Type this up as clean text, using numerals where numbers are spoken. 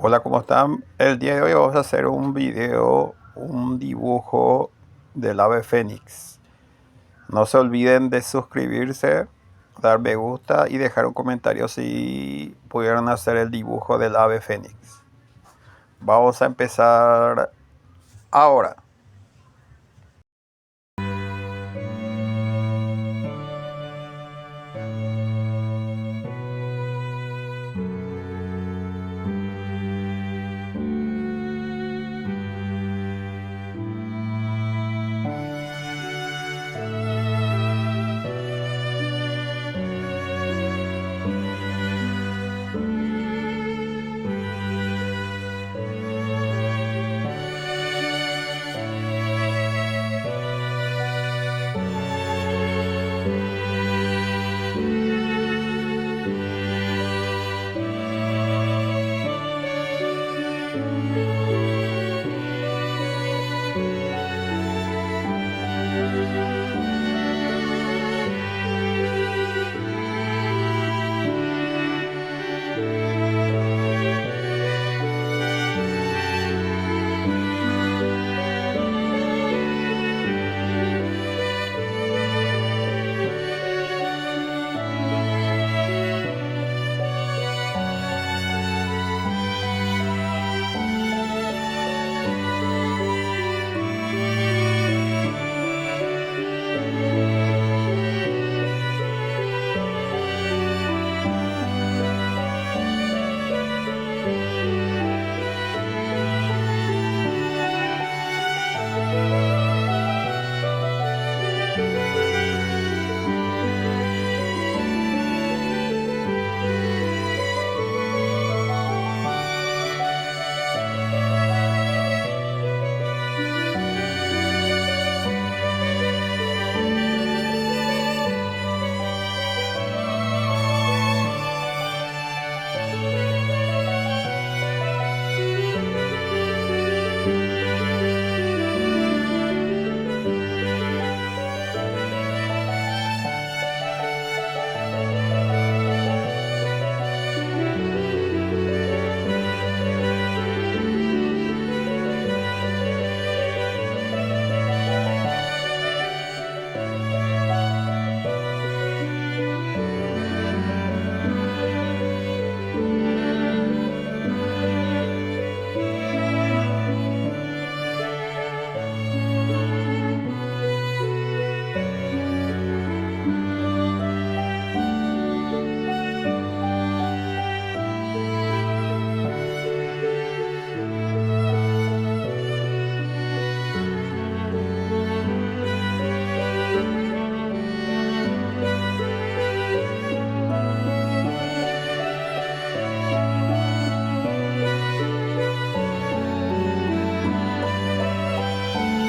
Hola, ¿cómo están? El día de hoy vamos a hacer un video, un dibujo del ave fénix. No se olviden de suscribirse, dar me gusta y dejar un comentario si pudieron hacer el dibujo del ave fénix. Vamos a empezar ahora.